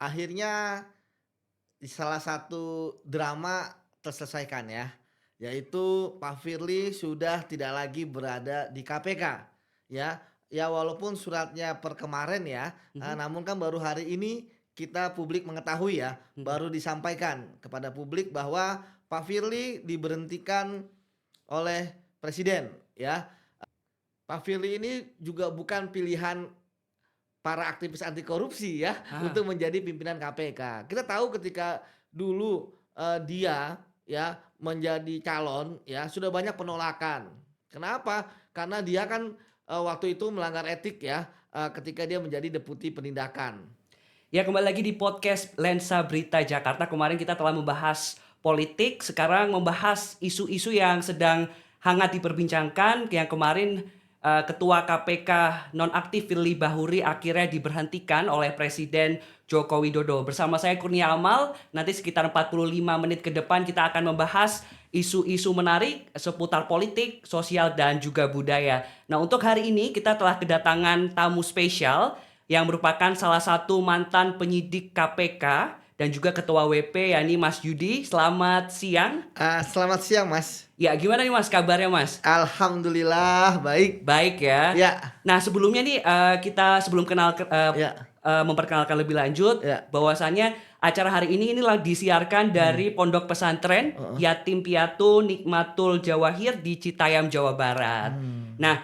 Akhirnya di salah satu drama terselesaikan ya, yaitu Pak Firly sudah tidak lagi berada di KPK ya. Ya walaupun suratnya per kemarin ya, Mhm namun kan baru hari ini kita publik mengetahui ya, mhm. baru disampaikan kepada publik bahwa Pak Firly diberhentikan oleh presiden ya. Pak Firly ini juga bukan pilihan para aktivis anti korupsi ya, Ah, untuk menjadi pimpinan KPK. Kita tahu ketika dulu, dia ya menjadi calon ya, sudah banyak penolakan. Kenapa? Karena dia kan, waktu itu melanggar etik ya, ketika dia menjadi deputi penindakan. ya kembali lagi di podcast Lensa Berita Jakarta. Kemarin kita telah membahas politik, sekarang membahas isu-isu yang sedang hangat diperbincangkan. Yang kemarin Ketua KPK nonaktif Firly Bahuri akhirnya diberhentikan oleh Presiden Joko Widodo. Bersama saya Kurnia Amal, nanti sekitar 45 menit ke depan kita akan membahas isu-isu menarik seputar politik, sosial, dan juga budaya. Nah, untuk hari ini kita telah kedatangan tamu spesial yang merupakan salah satu mantan penyidik KPK dan juga ketua WP yakni Mas Yudi. Selamat siang. Selamat siang Mas. Ya, gimana nih Mas kabarnya Mas? Alhamdulillah baik. Baik ya. Ya Nah, sebelumnya nih kita sebelum ya memperkenalkan lebih lanjut ya, bahwasannya acara hari ini disiarkan mhm, dari Pondok Pesantren heeh, Yatim Piatu Nikmatul Jawahir di Citayam, Jawa Barat. mmm, Nah,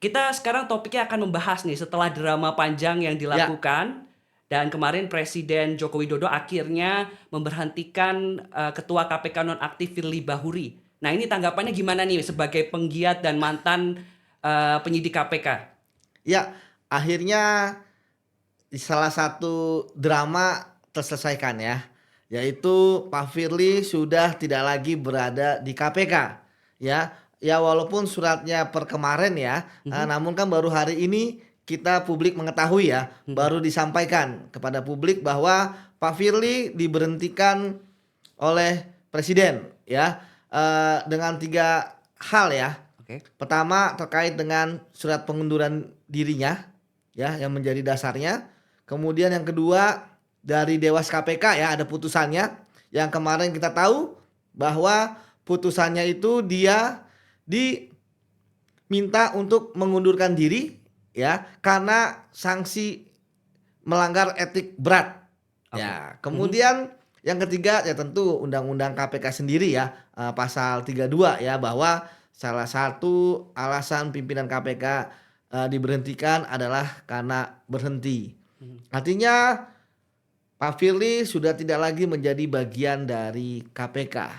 kita sekarang topiknya akan membahas nih setelah drama panjang yang ya. dilakukan dan kemarin Presiden Joko Widodo akhirnya memberhentikan Ketua KPK nonaktif Firly Bahuri. Nah, ini tanggapannya gimana nih sebagai penggiat dan mantan penyidik KPK? Ya, akhirnya di salah satu drama terselesaikan ya, yaitu Pak Firly sudah tidak lagi berada di KPK ya. Ya walaupun suratnya per kemarin ya, Mhm, namun kan baru hari ini kita publik mengetahui ya, mhm. baru disampaikan kepada publik bahwa Pak Firly diberhentikan oleh presiden ya, dengan 3 hal ya. Oke. Pertama terkait dengan surat pengunduran dirinya ya, yang menjadi dasarnya. Kemudian yang kedua dari Dewas KPK ya, ada putusannya yang kemarin kita tahu bahwa putusannya itu dia diminta untuk mengundurkan diri ya, karena sanksi melanggar etik berat. Oke. Ya, Mhm. kemudian yang ketiga ya tentu Undang-Undang KPK sendiri ya, pasal 32 ya, bahwa salah satu alasan pimpinan KPK, diberhentikan adalah karena berhenti. Mhm. Artinya Pak Firly sudah tidak lagi menjadi bagian dari KPK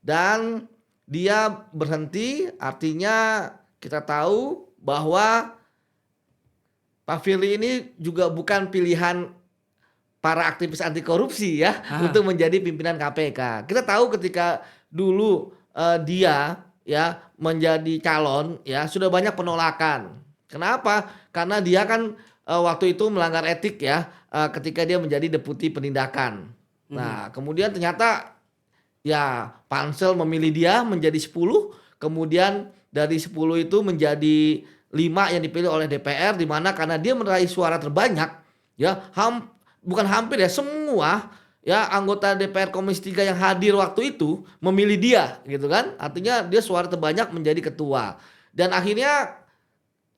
dan dia berhenti artinya kita tahu bahwa Pak Firly ini juga bukan pilihan para aktivis anti korupsi ya, Ah, untuk menjadi pimpinan KPK. Kita tahu ketika dulu, dia ya menjadi calon ya, sudah banyak penolakan. Kenapa? Karena dia kan, waktu itu melanggar etik ya, ketika dia menjadi deputi penindakan. mhm. Nah, kemudian ternyata ya pansel memilih dia menjadi 10, kemudian dari 10 itu menjadi 5 yang dipilih oleh DPR, di mana karena dia meraih suara terbanyak ya, bukan hampir ya, semua ya anggota DPR Komisi 3 yang hadir waktu itu memilih dia gitu kan. Artinya dia suara terbanyak menjadi ketua. Dan akhirnya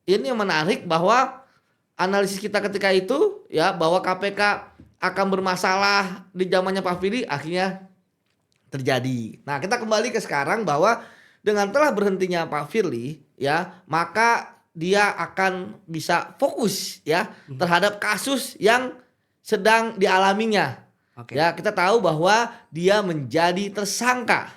ini yang menarik bahwa analisis kita ketika itu ya, bahwa KPK akan bermasalah di zamannya Pak Firly, akhirnya terjadi. Nah, kita kembali ke sekarang bahwa dengan telah berhentinya Pak Firly ya, maka dia akan bisa fokus ya Mhm. terhadap kasus yang sedang dialaminya. Oke. Ya, kita tahu bahwa dia menjadi tersangka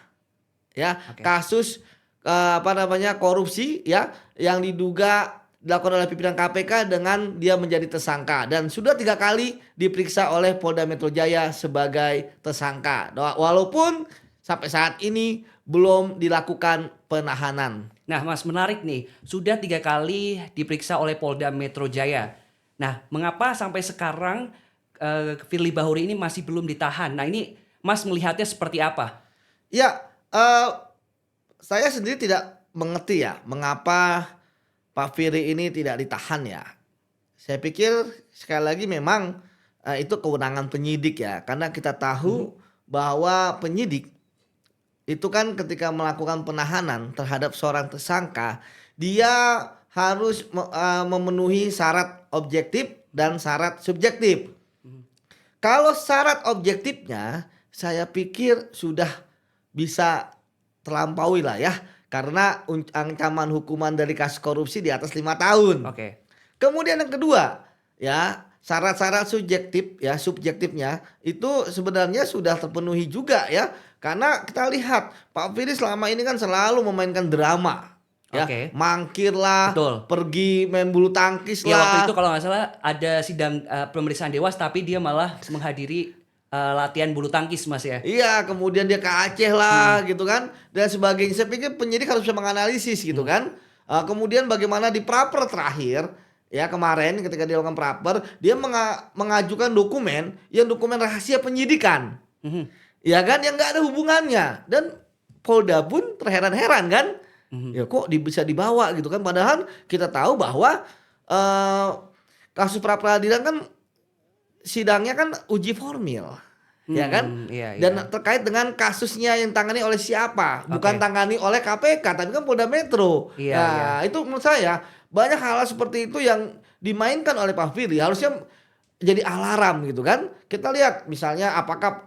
ya, Oke. kasus, apa namanya, korupsi ya, yang diduga dilakukan oleh pimpinan KPK dengan dia menjadi tersangka dan sudah 3 kali diperiksa oleh Polda Metro Jaya sebagai tersangka. Walaupun sampai saat ini belum dilakukan penahanan. Nah, Mas, menarik nih, sudah 3 kali diperiksa oleh Polda Metro Jaya. Nah, mengapa sampai sekarang, Firly Bahuri ini masih belum ditahan? Nah, ini Mas melihatnya seperti apa? Ya, saya sendiri tidak mengerti ya, mengapa Pak Firly ini tidak ditahan ya. Saya pikir sekali lagi memang, itu kewenangan penyidik ya. Karena kita tahu bahwa penyidik itu kan ketika melakukan penahanan terhadap seorang tersangka, dia harus memenuhi syarat objektif dan syarat subjektif. Kalau syarat objektifnya saya pikir sudah bisa terlampaui lah ya. Karena ancaman hukuman dari kasus korupsi di atas 5 tahun. Oke. Kemudian yang kedua, ya syarat-syarat subjektif ya subjektifnya itu sebenarnya sudah terpenuhi juga ya. Karena kita lihat Pak Firly selama ini kan selalu memainkan drama. Ya, Oke. mangkir lah, Betul. pergi main bulu tangkis Ya waktu lah. itu kalau nggak salah ada sidang pemeriksaan Dewas tapi dia malah menghadiri latihan bulu tangkis Mas ya. Iya, kemudian dia ke Aceh lah gitu kan dan sebagainya. Saya pikir penyidik harus bisa menganalisis gitu kan. Kemudian bagaimana di praper terakhir ya kemarin ketika dia melakukan praper dia mengajukan dokumen yang dokumen rahasia penyidikan. Mhm. Ya kan yang nggak ada hubungannya dan Polda pun terheran-heran kan. Ya kok bisa dibawa gitu kan padahal kita tahu bahwa kasus pra peradilan kan sidangnya kan uji formil. Ya kan? Iya, Dan iya. terkait dengan kasusnya yang tangani oleh siapa, bukan Oke. tangani oleh KPK, tapi kan Polda Metro. Iya, Nah, iya. itu menurut saya banyak hal seperti itu yang dimainkan oleh Pak Firly harusnya jadi alarm gitu kan. Kita lihat misalnya apakah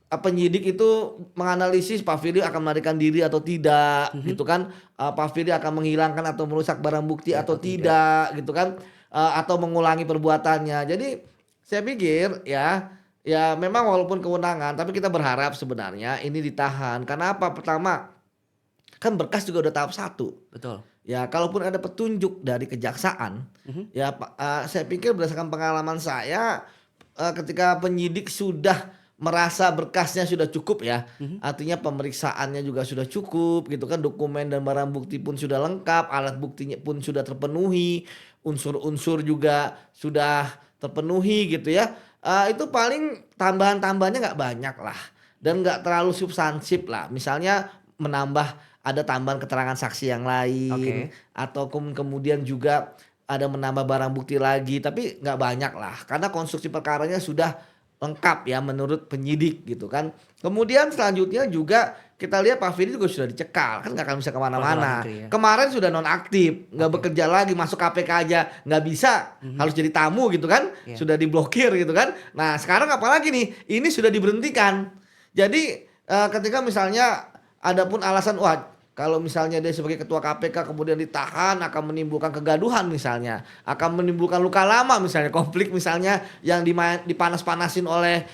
penyidik itu menganalisis Pak Firly akan melarikan diri atau tidak gitu kan. Pak Firly akan menghilangkan atau merusak barang bukti Ya, atau atau tidak. tidak gitu kan. Atau mengulangi perbuatannya. Jadi saya pikir ya memang walaupun kewenangan tapi kita berharap sebenarnya ini ditahan. Karena apa? Pertama kan berkas juga udah tahap 1. Betul. Ya kalaupun ada petunjuk dari kejaksaan ya saya pikir berdasarkan pengalaman saya ketika penyidik sudah merasa berkasnya sudah cukup ya, artinya pemeriksaannya juga sudah cukup gitu kan, dokumen dan barang bukti pun sudah lengkap, alat buktinya pun sudah terpenuhi, unsur-unsur juga sudah terpenuhi gitu ya. Itu paling tambahan-tambahannya nggak banyak lah dan nggak terlalu substansif lah. Misalnya menambah ada tambahan keterangan saksi yang lain Oke. atau kemudian juga ada menambah barang bukti lagi tapi nggak banyak lah karena konstruksi perkaranya sudah lengkap ya menurut penyidik gitu kan. Kemudian selanjutnya juga kita lihat Pak Firly juga sudah dicekal kan nggak akan bisa Kalau kemana-mana. negeri ya. Kemarin sudah nonaktif nggak bekerja lagi masuk KPK aja nggak bisa harus jadi tamu gitu kan Iya. sudah diblokir gitu kan. Nah sekarang apalagi nih ini sudah diberhentikan. Jadi ketika misalnya ada pun alasan wah kalau misalnya dia sebagai ketua KPK kemudian ditahan akan menimbulkan kegaduhan misalnya, akan menimbulkan luka lama misalnya, konflik misalnya yang dipanas-panasin oleh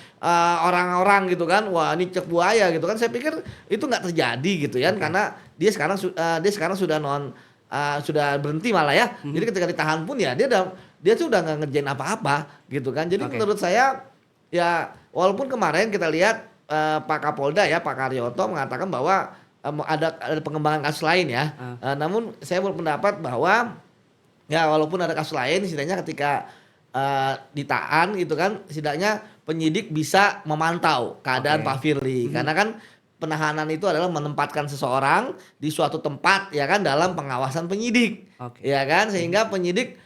orang-orang gitu kan. Wah, ini cek buaya gitu kan. Saya pikir itu nggak terjadi gitu ya karena dia sekarang sudah berhenti malah ya. Jadi ketika ditahan pun ya dia tuh udah nggak ngerjain apa-apa gitu kan. Jadi Oke. menurut saya ya walaupun kemarin kita lihat Pak Kapolda ya Pak Karyoto mengatakan bahwa ada pengembangan kasus lain ya. Namun saya berpendapat bahwa ya walaupun ada kasus lain setidaknya ketika ditahan gitu kan setidaknya penyidik bisa memantau keadaan Oke. Pak Firly karena kan penahanan itu adalah menempatkan seseorang di suatu tempat ya kan dalam pengawasan penyidik. Oke. Ya kan sehingga penyidik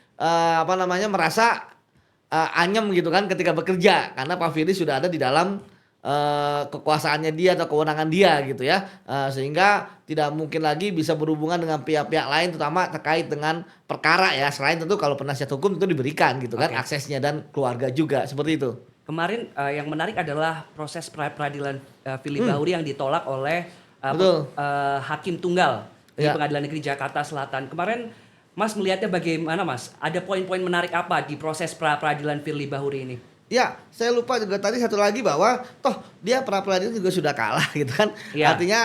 merasa anyem gitu kan ketika bekerja karena Pak Firly sudah ada di dalam kekuasaannya dia atau kewenangan dia gitu ya, sehingga tidak mungkin lagi bisa berhubungan dengan pihak-pihak lain terutama terkait dengan perkara ya selain tentu kalau penasihat hukum itu diberikan gitu kan Oke. aksesnya dan keluarga juga seperti itu. Kemarin yang menarik adalah proses peradilan Firly Bahuri yang ditolak oleh Betul. hakim tunggal di Ya. Pengadilan Negeri Jakarta Selatan. Kemarin Mas melihatnya bagaimana Mas? Ada poin-poin menarik apa di proses peradilan Firly Bahuri ini? Ya, saya lupa juga tadi satu lagi bahwa toh dia pra peradilan juga sudah kalah gitu kan. Iya. Artinya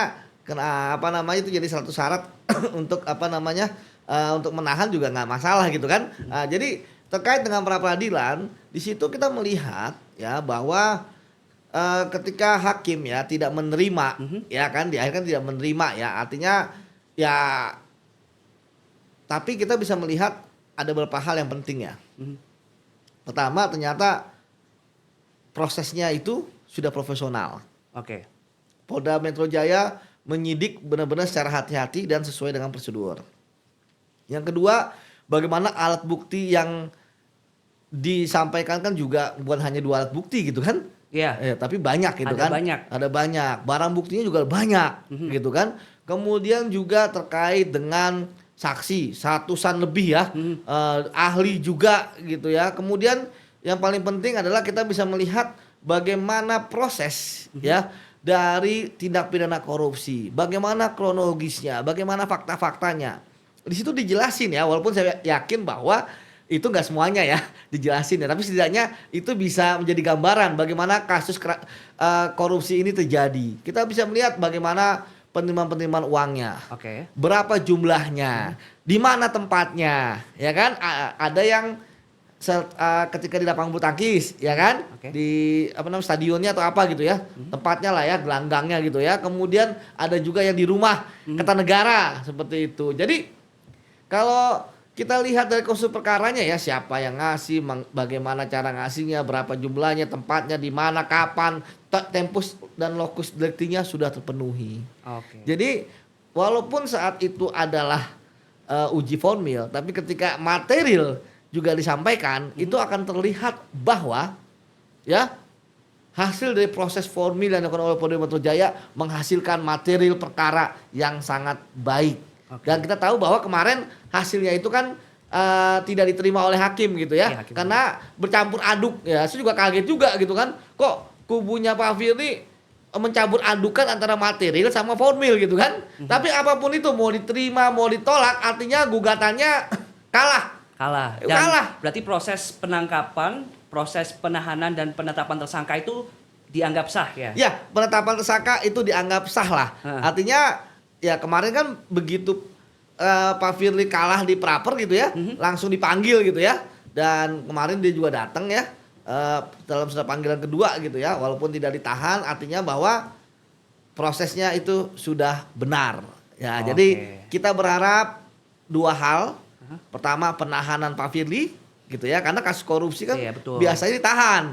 itu jadi satu syarat untuk untuk menahan juga nggak masalah gitu kan. Jadi terkait dengan pra peradilan di situ kita melihat ya bahwa ketika hakim ya tidak menerima ya kan di akhir kan tidak menerima ya artinya ya tapi kita bisa melihat ada beberapa hal yang penting ya. Pertama ternyata prosesnya itu sudah profesional. Oke. Polda Metro Jaya menyidik benar-benar secara hati-hati dan sesuai dengan prosedur. Yang kedua, bagaimana alat bukti yang disampaikan kan juga bukan hanya 2 alat bukti gitu kan. Iya. Tapi banyak gitu Ada kan. banyak. Ada banyak. Barang buktinya juga banyak gitu kan. Kemudian juga terkait dengan saksi, ratusan lebih ya. Ahli juga gitu ya. Kemudian yang paling penting adalah kita bisa melihat bagaimana proses ya dari tindak pidana korupsi. Bagaimana kronologisnya, bagaimana fakta-faktanya. Di situ dijelasin ya, walaupun saya yakin bahwa itu nggak semuanya ya dijelasin ya, tapi setidaknya itu bisa menjadi gambaran bagaimana kasus korupsi ini terjadi. Kita bisa melihat bagaimana penerimaan uangnya, Oke. berapa jumlahnya, di mana tempatnya, ya kan? Ada yang ketika di lapangan bulu tangkis, ya kan? Oke. Di apa namanya stadionnya atau apa gitu ya, tempatnya lah ya, gelanggangnya gitu ya. Kemudian ada juga yang di rumah Kertanegara seperti itu. Jadi kalau kita lihat dari konstruksi perkaranya ya, siapa yang ngasih, bagaimana cara ngasihnya, berapa jumlahnya, tempatnya, di mana, kapan, tempus dan lokus deliktinya sudah terpenuhi. Oke. Jadi walaupun saat itu adalah uji formil, tapi ketika material juga disampaikan, itu akan terlihat bahwa ya hasil dari proses formil yang dilakukan oleh Polda Metro Jaya menghasilkan material perkara yang sangat baik. Oke. Dan kita tahu bahwa kemarin hasilnya itu kan tidak diterima oleh hakim gitu ya, Iya, hakim. karena bercampur aduk ya. Saya juga kaget juga gitu kan, kok kubunya Pak Firly mencampur adukan antara material sama formil gitu kan. Tapi apapun itu mau diterima mau ditolak, artinya gugatannya kalah. Kalah. Dan Kalah. berarti proses penangkapan, proses penahanan dan penetapan tersangka itu dianggap sah ya? Ya, penetapan tersangka itu dianggap sah lah. Artinya ya kemarin kan begitu Pak Firly kalah di praper gitu ya, langsung dipanggil gitu ya. Dan kemarin dia juga datang ya dalam surat panggilan kedua gitu ya, walaupun tidak ditahan, artinya bahwa prosesnya itu sudah benar. Ya, jadi kita berharap 2 hal. Pertama, penahanan Pak Firly gitu ya, karena kasus korupsi kan Iya, betul. biasanya ditahan.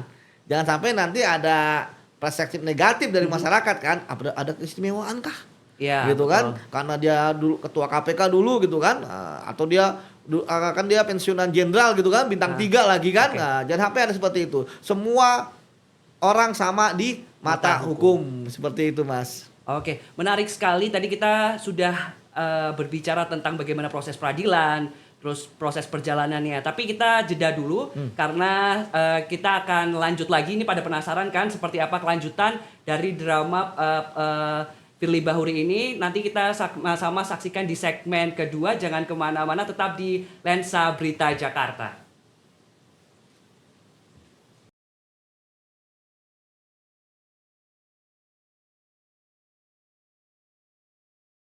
Jangan sampai nanti ada persepsi negatif dari masyarakat kan, ada keistimewaan kah? Iya. Gitu kan, karena dia dulu ketua KPK dulu gitu kan, atau dia kan dia pensiunan jenderal gitu kan, bintang 3 lagi kan. Nah, jangan sampai ada seperti itu. Semua orang sama di mata hukum seperti itu, Mas. Oke, menarik sekali. Tadi kita sudah berbicara tentang bagaimana proses peradilan, terus proses perjalanannya. Tapi kita jeda dulu karena kita akan lanjut lagi. Ini pada penasaran kan seperti apa kelanjutan dari drama Firly Bahuri ini. Nanti kita sama saksikan di segmen kedua. Jangan kemana-mana, tetap di Lensa Berita Jakarta.